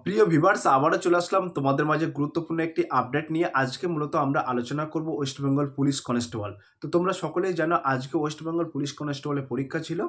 প্রিয় ভিউয়ার্স, আবারও চলে আসলাম তোমাদের মাঝে গুরুত্বপূর্ণ একটি আপডেট নিয়ে। আজকে মূলত আমরা আলোচনা করব ওয়েস্ট বেঙ্গল পুলিশ কনস্টেবল। তো তোমরা সকলেই জানো আজকে ওয়েস্ট বেঙ্গল পুলিশ কনস্টেবলের পরীক্ষা ছিল।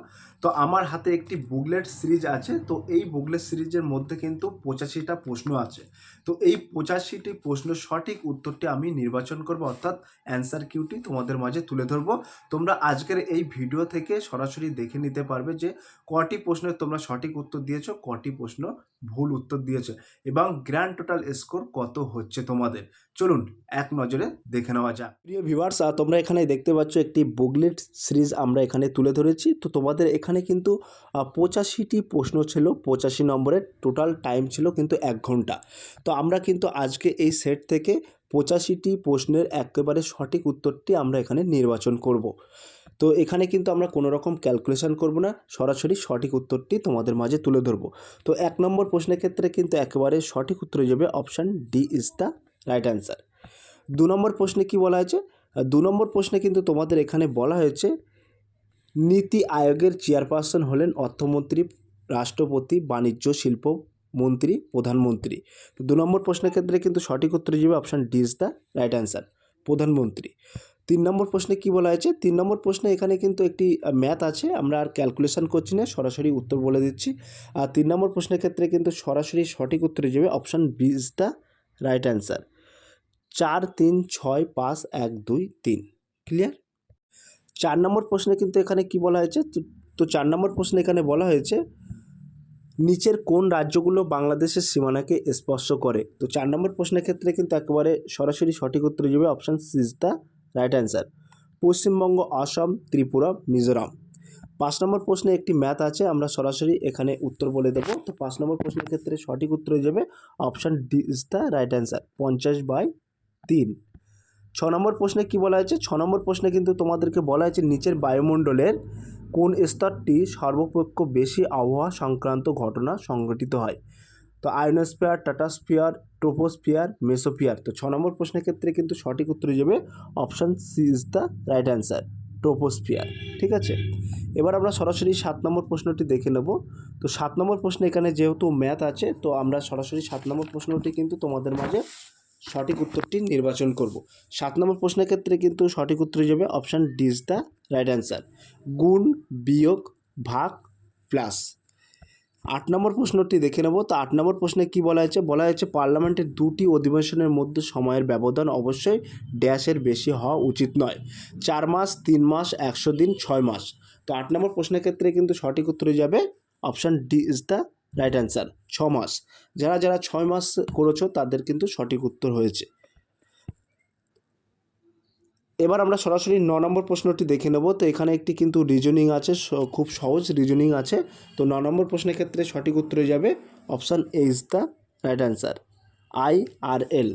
তো আমার হাতে একটি বুকলেট সিরিজ আছে। তো এই বুকলেট সিরিজের মধ্যে কিন্তু 85টা প্রশ্ন আছে। তো এই 85টি প্রশ্ন সঠিক উত্তরটি আমি নির্বাচন করব, অর্থাৎ অ্যান্সার কিউটি তোমাদের মাঝে তুলে ধরবো। তোমরা আজকের এই ভিডিও থেকে সরাসরি দেখে নিতে পারবে যে কটি প্রশ্নের তোমরা সঠিক উত্তর দিয়েছো, কটি প্রশ্ন ভুল উত্তর দিয়েছে এবং গ্র্যান্ড টোটাল স্কোর কত হচ্ছে তোমাদের। চলুন এক নজরে দেখে নেওয়া যাক। প্রিয় ভিউয়ার্স, তোমরা এখানে দেখতে পাচ্ছ একটি বুকলেট সিরিজ আমরা এখানে তুলে ধরেছি। তো তোমাদের এখানে কিন্তু 85টি প্রশ্ন ছিল, 85 নম্বরের টোটাল টাইম ছিল কিন্তু 1 ঘন্টা। তো আমরা কিন্তু আজকে এই সেট থেকে 85টি প্রশ্নের একেবারে সঠিক উত্তরটি আমরা এখানে নির্বাচন করব। তো এখানে কিন্তু আমরা কোনো রকম ক্যালকুলেশন করব না, সরাসরি সঠিক উত্তরটি তোমাদের মাঝে তুলে ধরবো। তো 1 নম্বর প্রশ্নের ক্ষেত্রে কিন্তু একেবারে সঠিক উত্তর হয়ে যাবে option D is the right answer. 2 নম্বর প্রশ্নে কি বলা হয়েছে? 2 নম্বর প্রশ্নে কিন্তু তোমাদের এখানে বলা হয়েছে নীতি আয়োগের চেয়ারপারসন হলেন অর্থমন্ত্রী, রাষ্ট্রপতি, বাণিজ্য শিল্প মন্ত্রী, প্রধানমন্ত্রী। তো 2 নম্বর প্রশ্নের ক্ষেত্রে কিন্তু সঠিক উত্তর হয়ে যাবে option D is the right answer, প্রধানমন্ত্রী। 3 নম্বর প্রশ্নে কি বলা হয়েছে? 3 নম্বর প্রশ্নে এখানে কিন্তু একটি ম্যাথ আছে, আমরা আর ক্যালকুলেশন করছি না, সরাসরি উত্তর বলে দিচ্ছি। আর 3 নম্বর প্রশ্নের ক্ষেত্রে কিন্তু সরাসরি সঠিক উত্তর হয়ে যাবে option B is the right answer, 4 3 6 5 1 2 3। Clear? 4 নম্বর প্রশ্নে কিন্তু এখানে কি বলা হয়েছে? তো 4 নম্বর প্রশ্নে এখানে বলা হয়েছে নিচের কোন রাজ্যগুলো বাংলাদেশের সীমানাকে স্পর্শ করে? তো 4 নম্বর প্রশ্নের ক্ষেত্রে কিন্তু একেবারে সরাসরি সঠিক উত্তর হয়ে যাবে option C is the right answer, Paschimbanga, Assam, Tripura, Mizoram. 5 নম্বর প্রশ্নে একটি ম্যাথ আছে, আমরা সরাসরি এখানে উত্তর বলে দেবো। তো 5 নম্বর প্রশ্নের ক্ষেত্রে সঠিক উত্তর হয়ে যাবে option D is the right answer, 50/3। 6 নম্বর প্রশ্নে কি বলা হয়েছে? 6 নম্বর প্রশ্নে কিন্তু তোমাদেরকে বলা হয়েছে নিচের বায়ুমণ্ডলের কোন স্তরটি সর্বাপেক্ষা বেশি আবহাওয়া সংক্রান্ত ঘটনা সংঘটিত হয়? তো আয়নোস্ফিয়ার, টাটাস্ফিয়ার, ট্রোপোস্ফিয়ার, মেসোস্ফিয়ার। তো 6 নম্বর প্রশ্নের ক্ষেত্রে কিন্তু সঠিক উত্তর হয়ে যাবে option C is the right answer, troposphere. ঠিক আছে, এবার আমরা সরাসরি 7 নম্বর প্রশ্নটি দেখে নেব। তো 7 নম্বর প্রশ্নে এখানে যেহেতু ম্যাথ আছে, তো আমরা সরাসরি 7 নম্বর প্রশ্নটি কিন্তু তোমাদের মাঝে সঠিক উত্তরটি নির্বাচন করব। 7 নম্বর প্রশ্নের ক্ষেত্রে কিন্তু সঠিক উত্তর হয়ে যাবে option D is the right answer, গুণ, বিয়োগ, ভাগ, প্লাস। 8 নম্বর প্রশ্নটি দেখে নেব। তো 8 নম্বর প্রশ্নে কি বলা হয়েছে? বলা হয়েছে পার্লামেন্টের 2টি অধিবেশনের মধ্যে সময়ের ব্যবধান অবশ্যই ড্যাশের বেশি হওয়া উচিত নয়। 4 মাস, 3 মাস, 100 দিন, 6 মাস। তো 8 নম্বর প্রশ্নের ক্ষেত্রে কিন্তু সঠিক উত্তর হয়ে যাবে option D is the right answer, 6 মাস। যারা যারা 6 মাস করেছো তাদের কিন্তু সঠিক উত্তর হয়েছে। এবার আমরা সরাসরি 9 নম্বর প্রশ্নটি দেখে নেব। তো এখানে একটি কিন্তু রিজনিং আছে, খুব সহজ রিজনিং আছে। তো 9 নম্বর প্রশ্নের ক্ষেত্রে সঠিক উত্তর হয়ে যাবে option A is the right answer, IRL।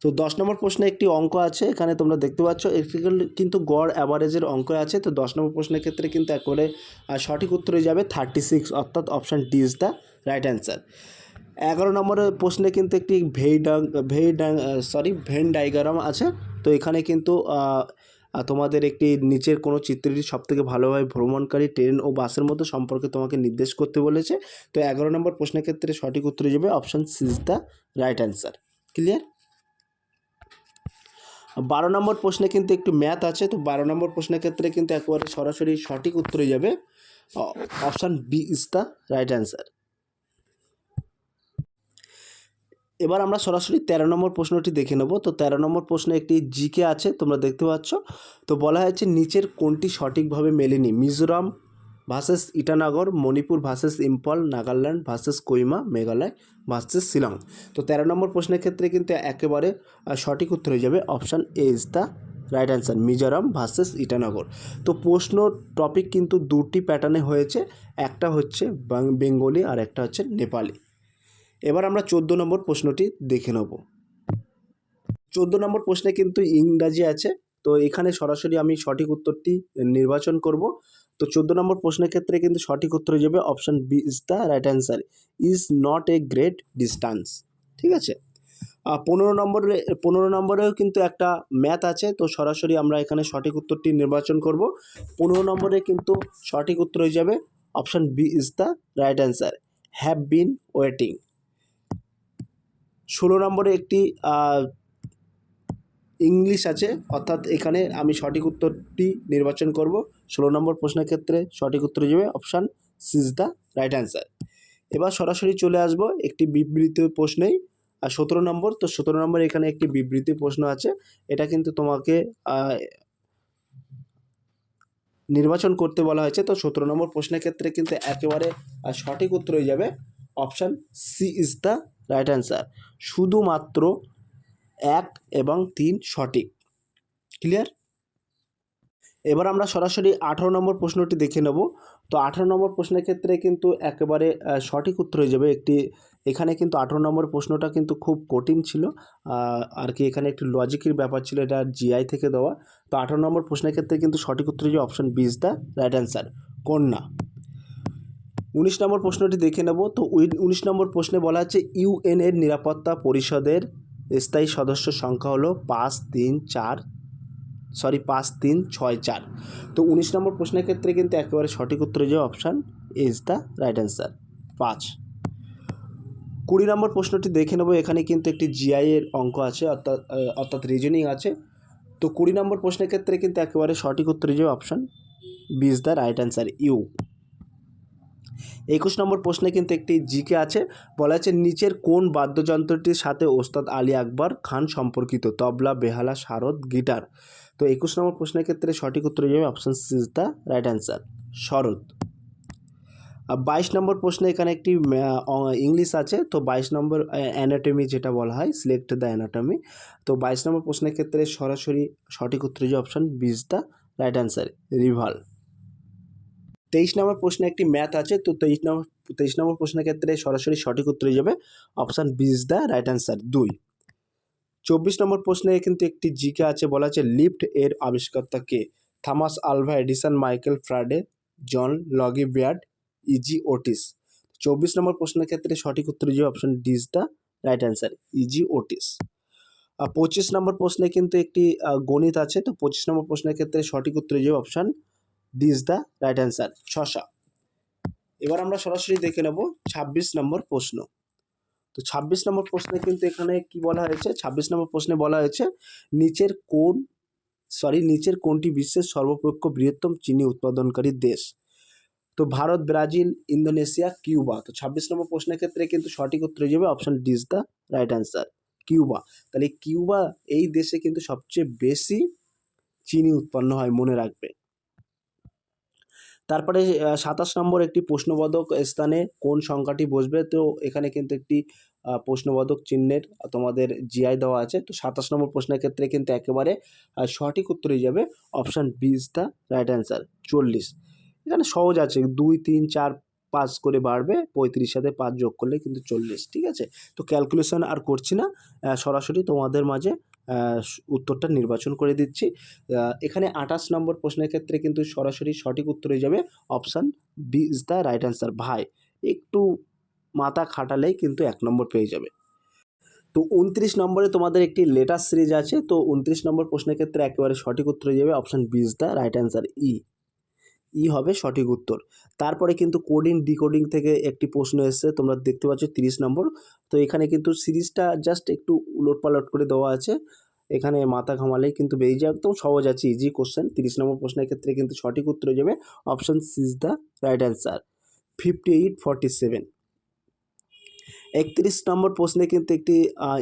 তো 10 নম্বর প্রশ্নে একটি অঙ্ক আছে, এখানে তোমরা দেখতে পাচ্ছ একটি কিন্তু গড় অ্যাভারেজের অঙ্ক আছে। তো 10 নম্বর প্রশ্নের ক্ষেত্রে কিন্তু একেবারে সঠিক উত্তর হয়ে যাবে 36, অর্থাৎ option D is the right answer. 11 নম্বরের প্রশ্নে কিন্তু একটি ভেন ডায়াগ্রাম আছে। তো এখানে কিন্তু তোমাদের একটি নিচের কোনো চিত্রটি সবথেকে ভালোভাবে ভ্রমণকারী ট্রেন ও বাসের মধ্যে সম্পর্কে তোমাকে নির্দেশ করতে বলেছে। তো 11 নম্বর প্রশ্নের ক্ষেত্রে সঠিক উত্তর হয়ে যাবে option C is the right answer. Clear? 12 নম্বর প্রশ্নে কিন্তু একটু ম্যাথ আছে। তো 12 নম্বর প্রশ্নের ক্ষেত্রে কিন্তু একেবারে সরাসরি সঠিক উত্তর হয়ে যাবে option B is the right answer. এবার আমরা সরাসরি 13 নম্বর প্রশ্নটি দেখে নেব। তো 13 নম্বর প্রশ্নে একটি জিকে আছে, তোমরা দেখতে পাচ্ছ। তো বলা হয়েছে নিচের কোনটি সঠিকভাবে মেলেনি? Mizoram versus Itanagar, Manipur versus Imphal, Nagaland versus Kohima, Meghalaya versus Shillong. তো 13 নম্বর প্রশ্নের ক্ষেত্রে কিন্তু একেবারে সঠিক উত্তর হয়ে যাবে option A is the right answer, Mizoram versus Itanagar. তো প্রশ্ন টপিক কিন্তু দুটি প্যাটার্নে হয়েছে, একটা হচ্ছে বেঙ্গলি আর একটা হচ্ছে নেপালি। এবার আমরা 14 নম্বর প্রশ্নটি দেখে নেব। 14 নম্বর প্রশ্নে কিন্তু ইংরাজি আছে। তো এখানে সরাসরি আমি সঠিক উত্তরটি নির্বাচন করব। তো 14 নম্বর প্রশ্নের ক্ষেত্রে কিন্তু সঠিক উত্তর হয়ে যাবে option B is the right answer, is not a great distance. ঠিক আছে, 15 নম্বরেও কিন্তু একটা ম্যাথ আছে। তো সরাসরি আমরা এখানে সঠিক উত্তরটি নির্বাচন করব। 15 নম্বরে কিন্তু সঠিক উত্তর হয়ে যাবে option B is the right answer, have been waiting. 16 নম্বরে একটি ইংলিশ আছে, অর্থাৎ এখানে আমি সঠিক উত্তরটি নির্বাচন করব। 16 নম্বর প্রশ্নের ক্ষেত্রে সঠিক উত্তর যাবে option C is the right answer. এবার সরাসরি চলে আসবো একটি বিবৃতি প্রশ্নেই। আর 17 নম্বর, তো 17 নম্বর এখানে একটি বিবৃতি প্রশ্ন আছে, এটা কিন্তু তোমাকে নির্বাচন করতে বলা হয়েছে। তো 17 নম্বর প্রশ্নের ক্ষেত্রে কিন্তু একেবারে সঠিক উত্তর হয়ে যাবে option C is the right answer. শুধুমাত্র 1 এবং 3 সঠিক। ক্লিয়ার? এবার আমরা সরাসরি 18 নম্বর প্রশ্নটি দেখে নেব। তো 18 নম্বর প্রশ্নের ক্ষেত্রে কিন্তু একেবারে সঠিক উত্তর হয়ে যাবে একটি। এখানে কিন্তু 18 নম্বর প্রশ্নটা কিন্তু খুব কঠিন ছিল, আর কি এখানে একটি লজিকের ব্যাপার ছিল, এটা জিআই থেকে দেওয়া। তো 18 নম্বর প্রশ্নের ক্ষেত্রে কিন্তু সঠিক উত্তর হয়ে যাবে option B is the right answer, কন্যা। 19 নম্বর প্রশ্নটি দেখে নেব। তো 19 নম্বর প্রশ্নে বলা আছে ইউএন এর নিরাপত্তা পরিষদের স্থায়ী সদস্য সংখ্যা হলো 5-3-6-4। তো 19 নম্বর প্রশ্নের ক্ষেত্রে কিন্তু একেবারে সঠিক উত্তর হয়ে যাবে option is the right answer, 5। 20 নম্বর প্রশ্নটি দেখে নেব। এখানে কিন্তু একটি জিআই এর অঙ্ক আছে, অর্থাৎ রিজনিং আছে। তো 20 নম্বর প্রশ্নের ক্ষেত্রে কিন্তু একেবারে সঠিক উত্তর হয়ে যাবে option B is the right answer, you. 21 নম্বর প্রশ্নে কিন্তু একটি জিকে আছে, বলা আছে নিচের কোন বাদ্যযন্ত্রটির সাথে ওস্তাদ আলী আকবর খান সম্পর্কিত? তবলা, বেহালা, সারদ, গিটার। তো 21 নম্বর প্রশ্নের ক্ষেত্রে সঠিক উত্তর হয়ে যাবে option C is the right answer, শরৎ। 22 নম্বর প্রশ্নে এখানে একটি ইংলিশ আছে। তো 22 নম্বর অ্যানাটমি যেটা বলা হয়, সিলেক্ট দ্য অ্যানাটমি। তো 22 নম্বর প্রশ্নের ক্ষেত্রে সরাসরি সঠিক উত্তর হয়ে যাবে option B is the right answer, রিভাল। 23 নম্বর প্রশ্নে একটি ম্যাথ আছে। তো 23 নম্বর প্রশ্নের ক্ষেত্রে সরাসরি সঠিক উত্তর হয়ে যাবে option B is the right answer, 2। 24 নম্বর প্রশ্নে কিন্তু একটি জিকে আছে, বলা আছে লিফট এর আবিষ্কর্তা কে? Thomas Alva Edison, Michael Faraday, John Logie Baird, easy Otis. 24 নম্বর প্রশ্নের ক্ষেত্রে সঠিক উত্তর হয়ে যাবে option D is the right answer, easy Otis. 25 নম্বর প্রশ্নে কিন্তু একটি গণিত আছে। তো 25 নম্বর প্রশ্নের ক্ষেত্রে সঠিক উত্তর হয়ে যাবে option D is the right answer, শশা। এবার আমরা সরাসরি দেখে নেব 26 নম্বর প্রশ্ন। তো 26 নম্বর প্রশ্নে কিন্তু এখানে কি বলা হয়েছে? 26 নম্বর প্রশ্নে বলা হয়েছে নিচের কোনটি বিশ্বের সর্বাপেক্ষ বৃহত্তম চিনি উৎপাদনকারী দেশ? তো ভারত, ব্রাজিল, ইন্দোনেশিয়া, কিউবা। তো 26 নম্বর প্রশ্নের ক্ষেত্রে কিন্তু সঠিক উত্তর হয়ে যাবে option D is the right answer, Cuba. তাহলে কিউবা এই দেশে কিন্তু সবচেয়ে বেশি চিনি উৎপন্ন হয়, মনে রাখবে। তারপরে 27 নম্বর একটি প্রশ্নবোধক স্থানে কোন সংখ্যাটি বসবে? তো এখানে কিন্তু একটি প্রশ্নবোধক চিহ্নের তোমাদের জিআই দেওয়া আছে। তো 27 নম্বর প্রশ্নের ক্ষেত্রে কিন্তু একেবারে সঠিক উত্তর হয়ে যাবে option B is the right answer, 40। এখানে সহজ আছে, 2, 3, 4, 5 করে বাড়বে, 35 সাথে 5 যোগ করলে কিন্তু 40। ঠিক আছে, তো ক্যালকুলেশন আর করছি না, সরাসরি তোমাদের মাঝে উত্তরটা নির্বাচন করে দিচ্ছি। এখানে 28 নম্বর প্রশ্নের ক্ষেত্রে কিন্তু সরাসরি সঠিক উত্তর হয়ে যাবে option B is the right answer, ভাই। একটু মাথা খাটালেই কিন্তু 1 নম্বর পেয়ে যাবে। তো 29 নম্বরে তোমাদের একটি লেটার সিরিজ আছে। তো 29 নম্বর প্রশ্নের ক্ষেত্রে একেবারে সঠিক উত্তর হয়ে যাবে option B is the right answer, ই হবে সঠিক উত্তর। তারপরে কিন্তু কোডিং ডিকোডিং থেকে একটি প্রশ্ন এসেছে, তোমরা দেখতে পাচ্ছ 30 নম্বর। তো এখানে কিন্তু সিরিজটা জাস্ট একটু উলটপালট করে দেওয়া আছে, এখানে মাথা ঘামালেই কিন্তু বেরিয়ে যায়, একদম সহজ আছে, ইজি কোশ্চেন। 30 নম্বর প্রশ্নের ক্ষেত্রে কিন্তু সঠিক উত্তর হয়ে যাবে option C is the right answer, 5847। 31 নম্বর প্রশ্নে কিন্তু একটি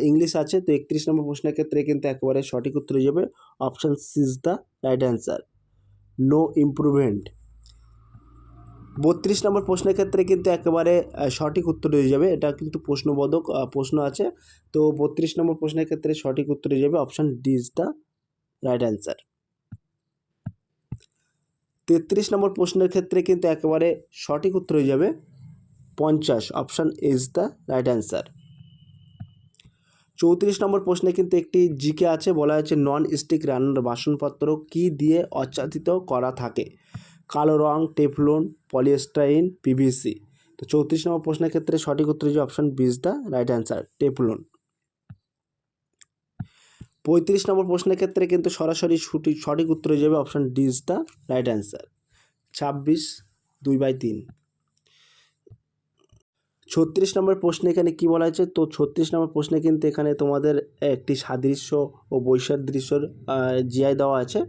ইংলিশ আছে। তো 31 নম্বর প্রশ্নের ক্ষেত্রে কিন্তু একেবারে সঠিক উত্তর হয়ে যাবে option C is the right answer, no improvement. 32 নম্বর প্রশ্নের ক্ষেত্রে কিন্তু একেবারে সঠিক উত্তর হয়ে যাবে, এটা কিন্তু প্রশ্নবোধক প্রশ্ন আছে। তো 32 নম্বর প্রশ্নের ক্ষেত্রে সঠিক উত্তর হয়ে যাবে option D is the right answer. 33 নম্বর প্রশ্নের ক্ষেত্রে কিন্তু একেবারে সঠিক উত্তর হয়ে যাবে 50, option is the right answer. 34 নম্বর প্রশ্নে কিন্তু একটি জিকে আছে, বলা আছে নন স্টিক রান্নার বাসনপত্র কি দিয়ে আচ্ছাদিত করা থাকে? কালো রং, টেফলন, পলিস্টাইরিন, পিভিসি। তো 34 নম্বর প্রশ্নের ক্ষেত্রে সঠিক উত্তর হচ্ছে option B is the right answer, Teflon. 35 নম্বর প্রশ্নের ক্ষেত্রে কিন্তু সরাসরি সঠিক উত্তর হয়ে যাবে option D is the right answer, 26, 2/3। 36 নম্বর প্রশ্নে এখানে কি বলা হয়েছে, তো 36 নম্বর প্রশ্নে কিন্তু এখানে তোমাদের একটি সাদৃশ্য ও বৈসাদৃশ্যর জিআই দেওয়া আছে।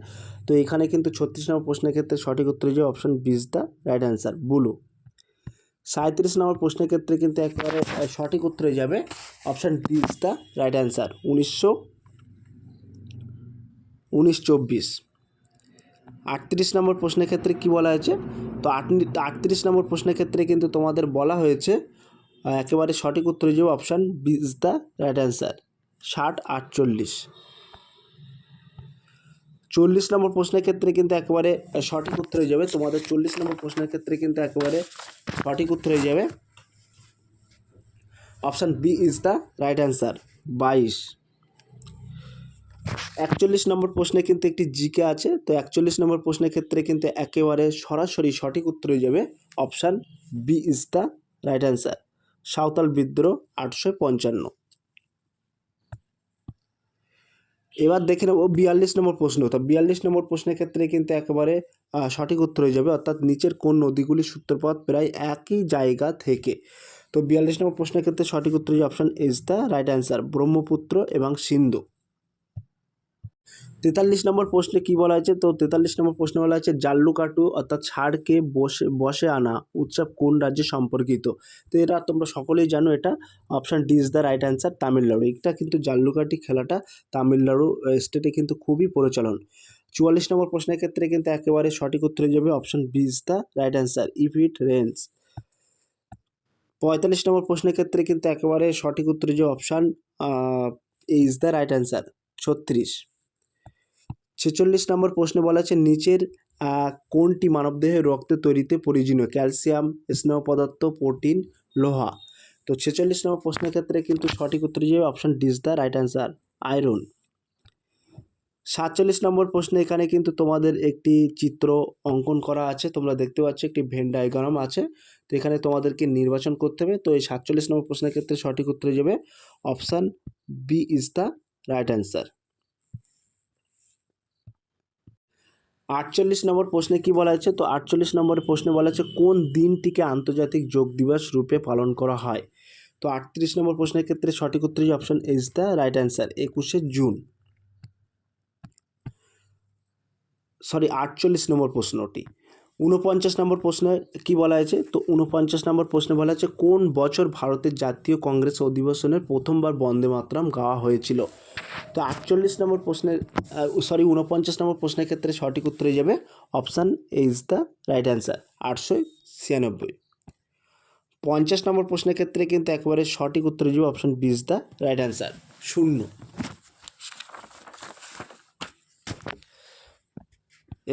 তো এখানে কিন্তু 36 নম্বর প্রশ্নের ক্ষেত্রে সঠিক উত্তর হয়ে যাবে option B is the right answer, blue. 37 নম্বর প্রশ্নের ক্ষেত্রে কিন্তু একেবারে সঠিক উত্তর হয়ে যাবে option D is the right answer, 1924। 38 নম্বর প্রশ্নের ক্ষেত্রে কি বলা হয়েছে, তো 38 নম্বর প্রশ্নের ক্ষেত্রে কিন্তু তোমাদের বলা হয়েছে একেবারে সঠিক উত্তর হয়ে যাবে option B is the right answer, 60-48। 40 নম্বর প্রশ্নের ক্ষেত্রে কিন্তু একেবারে সঠিক উত্তর হয়ে যাবে তোমাদের, 40 নম্বর প্রশ্নের ক্ষেত্রে কিন্তু একেবারে সঠিক উত্তর হয়ে যাবে option B is the right answer, 22। 41 নম্বর প্রশ্নে কিন্তু একটি জিকে আছে, তো 41 নম্বর প্রশ্নের ক্ষেত্রে কিন্তু একেবারে সরাসরি সঠিক উত্তর হয়ে যাবে option B is the right answer, Santhal বিদ্রোহ 1855। এবার দেখে নেব 42 নম্বর প্রশ্ন, তো 42 নম্বর প্রশ্নের ক্ষেত্রে কিন্তু একেবারে সঠিক উত্তর হয়ে যাবে, অর্থাৎ নিচের কোন নদীগুলির সূত্রপাত প্রায় একই জায়গা থেকে। তো 42 নম্বর প্রশ্নের ক্ষেত্রে সঠিক উত্তর হয়ে option is the right answer, Brahmaputra এবং সিন্ধু। 43 নম্বর প্রশ্নে কি বলা হয়েছে, তো 43 নম্বর প্রশ্নে বলা হয়েছে জাল্লুকাটু অর্থাৎ ষাঁড়কে বসে আনা উৎসব কোন রাজ্যে সম্পর্কিত। তো এটা তোমরা সকলেই জানো, এটা option D is the right answer, Tamil Nadu. এটা কিন্তু জাল্লুকাঠি খেলাটা তামিলনাড়ু স্টেটে কিন্তু খুবই প্রচলন। 44 নম্বর প্রশ্নের ক্ষেত্রে কিন্তু একেবারে সঠিক উত্তর হয়ে যাবে option B is the right answer, if it rains. 45 নম্বর প্রশ্নের ক্ষেত্রে কিন্তু একেবারে সঠিক উত্তর হয়ে যাবে option is the right answer, 36। 46 নম্বর প্রশ্নে বলা আছে নিচের কোনটি মানবদেহের রক্তে তৈরিতে প্রয়োজনীয়, ক্যালসিয়াম, স্নেহ পদার্থ, প্রোটিন, লোহা। তো 46 নম্বর প্রশ্নের ক্ষেত্রে কিন্তু সঠিক উত্তর হয়ে যাবে option D is the right answer, iron. 47 নম্বর প্রশ্নে এখানে কিন্তু তোমাদের একটি চিত্র অঙ্কন করা আছে, তোমরা দেখতে পাচ্ছ একটি ভেন ডায়াগ্রাম আছে, তো এখানে তোমাদেরকে নির্বাচন করতে হবে। তো এই 47 নম্বর প্রশ্নের ক্ষেত্রে সঠিক উত্তর হয়ে যাবে option B is the right answer. 48 নম্বর প্রশ্নে কি বলা হয়েছে, তো 48 নম্বরের প্রশ্নে বলা হয়েছে কোন দিনটিকে আন্তর্জাতিক যোগ দিবস রূপে পালন করা হয়। তো 38 নম্বর প্রশ্নের ক্ষেত্রে সঠিক উত্তর option is the right answer, 21শে জুন। 48 নম্বর প্রশ্নটি। 49 নম্বর প্রশ্নে কি বলা হয়েছে, তো 49 নম্বর প্রশ্নে বলা হয়েছে কোন বছর ভারতের জাতীয় কংগ্রেস অধিবেশনের প্রথমবার বন্দে মাতরম গাওয়া হয়েছিল। তো 48 নম্বর প্রশ্নের 49 নম্বর প্রশ্নের ক্ষেত্রে সঠিক উত্তর হয়ে যাবে option is the right answer, 896। 50 নম্বর প্রশ্নের ক্ষেত্রে কিন্তু একেবারে সঠিক উত্তর হয়ে যাবে option B is the right answer, 0।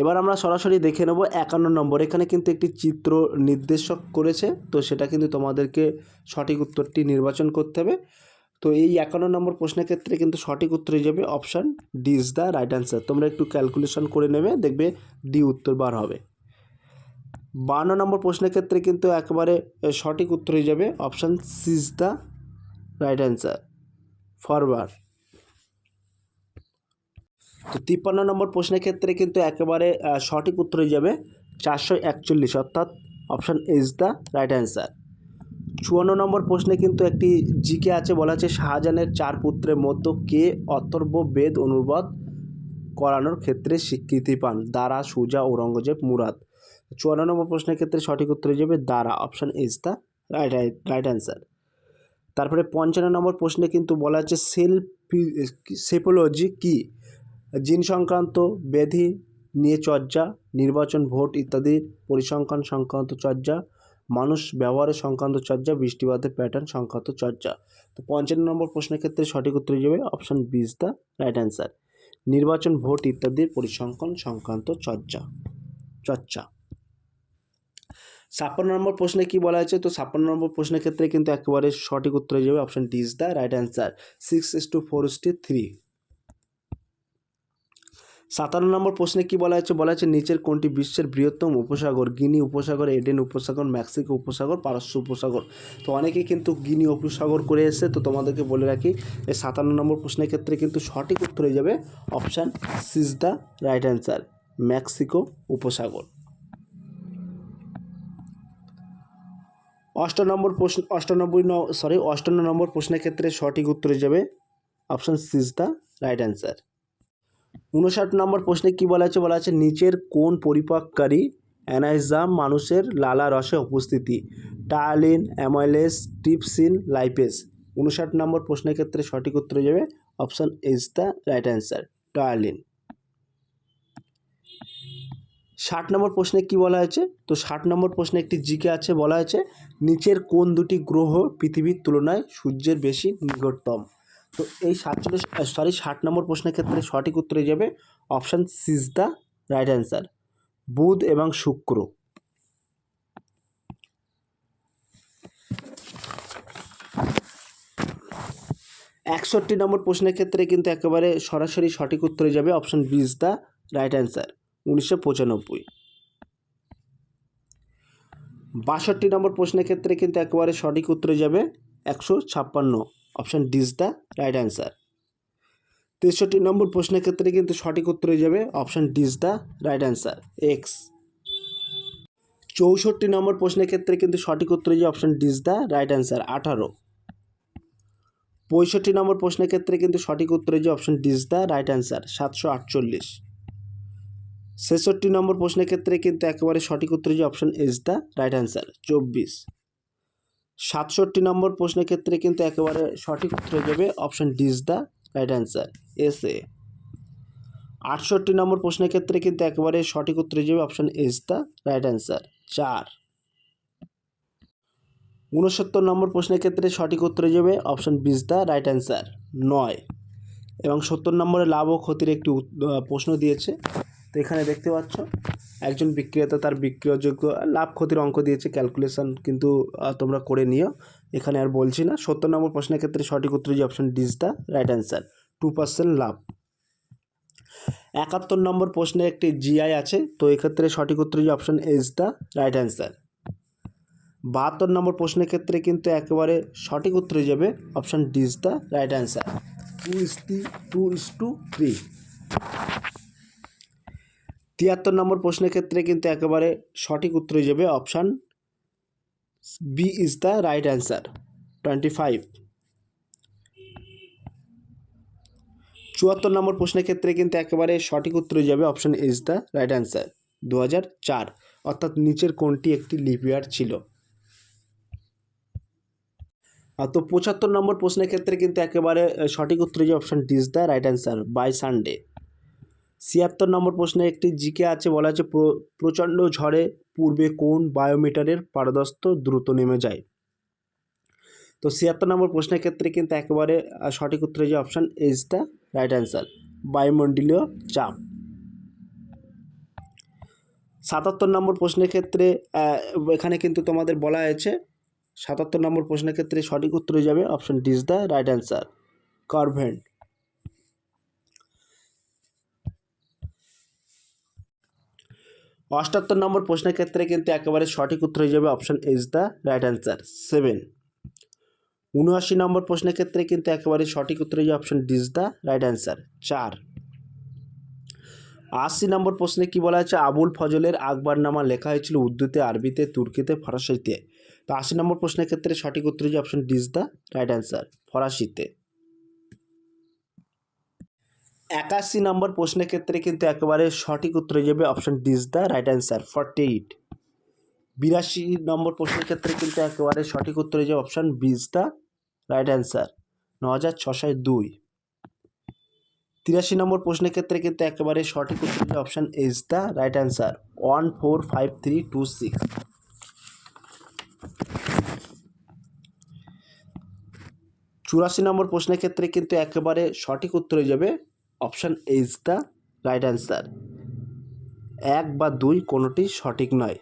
এবার আমরা সরাসরি দেখে নেব 51 নম্বর, এখানে কিন্তু একটি চিত্র নির্দেশক করেছে, তো সেটা কিন্তু তোমাদেরকে সঠিক উত্তরটি নির্বাচন করতে হবে। তো এই 51 নম্বর প্রশ্নের ক্ষেত্রে কিন্তু সঠিক উত্তর হয়ে যাবে option D is the right answer, তোমরা একটু ক্যালকুলেশন করে নেবে, দেখবে ডি উত্তর বার হবে। 52 নম্বর প্রশ্নের ক্ষেত্রে কিন্তু একেবারে সঠিক উত্তর হয়ে যাবে option C is the right answer, forward. তো 53 নম্বর প্রশ্নের ক্ষেত্রে কিন্তু একেবারে সঠিক উত্তর হয়ে যাবে 441, অর্থাৎ option is the right answer. 54 নম্বর প্রশ্নে কিন্তু একটি জিকে আছে, বলা আছে শাহজাহানের 4 পুত্রের মধ্যে কে অথর্ব বেদ অনুবাদ করানোর ক্ষেত্রে স্বীকৃতি পান, দারা, সুজা, ঔরঙ্গজেব, মুরাদ। 54 নম্বর প্রশ্নের ক্ষেত্রে সঠিক উত্তর হয়ে যাবে দারা, option is the right answer. তারপরে 55 নম্বর প্রশ্নে কিন্তু বলা আছে সেপোলজি কি, জিন সংক্রান্ত, ব্যাধি নিয়ে চর্চা, নির্বাচন, ভোট ইত্যাদির পরিসংখ্যান সংক্রান্ত চর্চা, মানুষ ব্যবহারের সংক্রান্ত চর্চা, বৃষ্টিপাতের প্যাটার্ন সংক্রান্ত চর্চা। তো 55 নম্বর প্রশ্নের ক্ষেত্রে সঠিক উত্তর হয়ে যাবে option B is the right answer, নির্বাচন, ভোট ইত্যাদির পরিসংখ্যান সংক্রান্ত চর্চা। 56 নম্বর প্রশ্নে কি বলা হয়েছে, তো 56 নম্বর প্রশ্নের ক্ষেত্রে কিন্তু একেবারে সঠিক উত্তর হয়ে যাবে option D is the right answer, 6:4:3। 57 নম্বর প্রশ্নে কি বলা হয়েছে নিচের কোনটি বিশ্বের বৃহত্তম উপসাগর, গিনি উপসাগর, এডেন উপসাগর, মেক্সিকো উপসাগর, পারস্য উপসাগর। তো অনেকেই কিন্তু গিনি উপসাগর করে এসেছে, তো তোমাদেরকে বলে রাখি এই 57 নম্বর প্রশ্নের ক্ষেত্রে কিন্তু সঠিক উত্তর হয়ে যাবে option C is the right answer, Mexico উপসাগর। অষ্টান্ন নম্বর প্রশ্নের ক্ষেত্রে সঠিক উত্তর হয়ে যাবে option C is the right answer. 59 নম্বর প্রশ্নে কি বলা আছে নিচের কোন পরিপাককারী অ্যানাইজাম মানুষের লালা রসে উপস্থিতি? Ptyalin, amylase, trypsin, lipase. 59 নম্বর প্রশ্নের ক্ষেত্রে সঠিক উত্তর হয়ে যাবে option is the right answer, ptyalin. 60 নম্বর প্রশ্নে কি বলা হয়েছে? তো 60 নম্বর প্রশ্নে একটি জিকে আছে, বলা হয়েছে নিচের কোন দুটি গ্রহ পৃথিবীর তুলনায় সূর্যের বেশি নিকটতম? তো এই 60 নম্বর প্রশ্নের ক্ষেত্রে সঠিক উত্তর হয়ে যাবে option C is the right answer, বুধ এবং শুক্র। 61 নম্বর প্রশ্নের ক্ষেত্রে কিন্তু একেবারে সরাসরি সঠিক উত্তর হয়ে যাবে option B is the right answer, 1995। 62 নম্বর প্রশ্নের ক্ষেত্রে কিন্তু একেবারে সঠিক উত্তর হয়ে যাবে 156, option D is the right answer. 63 নম্বর প্রশ্নের ক্ষেত্রে কিন্তু সঠিক উত্তর হয়ে যাবে option D is the right answer, X. 64 নম্বর প্রশ্নের ক্ষেত্রে কিন্তু সঠিক উত্তর হয়ে যাবে option D is the right answer, 18। 65 নম্বর প্রশ্নের ক্ষেত্রে কিন্তু সঠিক উত্তর হয়ে যাবে option D is the right answer, 748। 66 নম্বর প্রশ্নের ক্ষেত্রে কিন্তু একেবারে সঠিক উত্তর হয়ে যাবে option is the right answer, 24। 67 নম্বর প্রশ্নের ক্ষেত্রে কিন্তু একেবারে সঠিক উত্তর হয়ে যাবে option D is the right answer, S A. 68 নম্বর প্রশ্নের ক্ষেত্রে কিন্তু একেবারে সঠিক উত্তর হয়ে যাবে option is the right answer, 4। 69 নম্বর প্রশ্নের ক্ষেত্রে সঠিক উত্তর হয়ে যাবে option B is the right answer, 9। এবং 70 নম্বরে লাভ ও ক্ষতির একটি প্রশ্ন দিয়েছে। তো এখানে দেখতে পাচ্ছ একজন বিক্রেতা তার বিক্রয়যোগ্য লাভ ক্ষতির অঙ্ক দিয়েছে, ক্যালকুলেশন কিন্তু তোমরা করে নিও, এখানে আর বলছি না। 70 নম্বর প্রশ্নের ক্ষেত্রে সঠিক উত্তর হয়ে যাবে option D is the right answer, 2% লাভ। 71 নম্বর প্রশ্নে একটি জিআই আছে, তো এক্ষেত্রে সঠিক উত্তর হয়ে যাবে option A is the right answer. 72 নম্বর প্রশ্নের ক্ষেত্রে কিন্তু একেবারে সঠিক উত্তর হয়ে যাবে option D is the right answer, 2:3। 73 নম্বর প্রশ্নের ক্ষেত্রে কিন্তু একেবারে সঠিক উত্তর হয়ে যাবে option B is the right answer, 25। 74 নম্বর প্রশ্নের ক্ষেত্রে কিন্তু একেবারে সঠিক উত্তর হয়ে যাবে option is the right answer, 2004। অর্থাৎ নিচের কোনটি একটি লিপ ইয়ার ছিল? তো 75 নম্বর প্রশ্নের ক্ষেত্রে কিন্তু একেবারে সঠিক উত্তর হয়ে যাবে option D is the right answer, by Sunday. 76 নম্বর প্রশ্নে একটি জিকে আছে, বলা আছে প্রচণ্ড ঝড়ে পূর্বে কোন বায়োমিটারের পারদস্ত দ্রুত নেমে যায়? তো 76 নম্বর প্রশ্নের ক্ষেত্রে কিন্তু একেবারে সঠিক উত্তর হয়ে যাবে option is the right answer, বায়ুমণ্ডলীয় চাপ। 77 নম্বর প্রশ্নের ক্ষেত্রে এখানে কিন্তু তোমাদের বলা হয়েছে 77 নম্বর প্রশ্নের ক্ষেত্রে সঠিক উত্তর হয়ে যাবে option D is the right answer, কার্ভেন্ট। 78 নম্বর প্রশ্নের ক্ষেত্রে কিন্তু একেবারে সঠিক উত্তর হয়ে যাবে option is the right answer, 7। 79 নম্বর প্রশ্নের ক্ষেত্রে কিন্তু একেবারে সঠিক উত্তর হয়ে যাবে option D is the right answer, 4। 80 নম্বর প্রশ্নে কি বলা হয়েছে? আবুল ফজলের আকবরনামা লেখা হয়েছিল উর্দুতে, আরবিতে, তুর্কিতে, ফরাসিতে। তো 80 নম্বর প্রশ্নের ক্ষেত্রে সঠিক উত্তর হয়ে যাবে option D is the right answer, ফরাসিতে। 81 নম্বর প্রশ্নের ক্ষেত্রে কিন্তু একেবারে সঠিক উত্তর হয়ে যাবে option D is the right answer, 48। 82 নম্বর প্রশ্নের ক্ষেত্রে কিন্তু একেবারে সঠিক উত্তর হয়ে যাবে option B is the right answer, 9602। 83 নম্বর প্রশ্নের ক্ষেত্রে কিন্তু একেবারে সঠিক উত্তর হয়ে যাবে option is the right answer, 145326। 84 নম্বর প্রশ্নের ক্ষেত্রে কিন্তু একেবারে সঠিক উত্তর হয়ে যাবে option is the right answer, 1 বা 2 কোনোটি সঠিক নয়।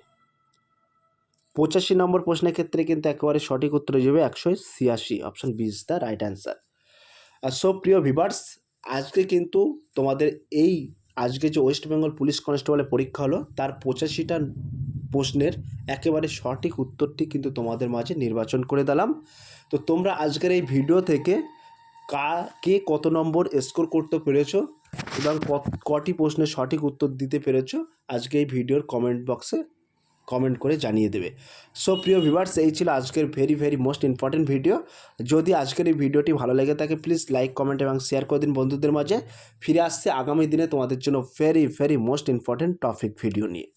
85 নম্বর প্রশ্নের ক্ষেত্রে কিন্তু একেবারে সঠিক উত্তর হয়ে যাবে 186, option B is the right answer. So প্রিয় ভিভার্স, আজকে কিন্তু তোমাদের আজকে যে ওয়েস্ট বেঙ্গল পুলিশ কনস্টেবলের পরীক্ষা হলো তার 85টা প্রশ্নের একেবারে সঠিক উত্তরটি কিন্তু তোমাদের মাঝে নির্বাচন করে দিলাম। তো তোমরা আজকের এই ভিডিও থেকে কে কত নম্বর স্কোর করতে পেরেছো এবং কটি প্রশ্নের সঠিক উত্তর দিতে পেরেছো আজকে এই ভিডিওর কমেন্ট বক্সে কমেন্ট করে জানিয়ে দেবে। সো প্রিয় ভিউয়ার্স, এই ছিল আজকের ভেরি মোস্ট ইম্পর্টেন্ট ভিডিও। যদি আজকের এই ভিডিওটি ভালো লেগে থাকে প্লিজ লাইক, কমেন্ট এবং শেয়ার করে দিন বন্ধুদের মাঝে। ফিরে আসছে আগামী দিনে তোমাদের জন্য very most important topic video নিয়ে।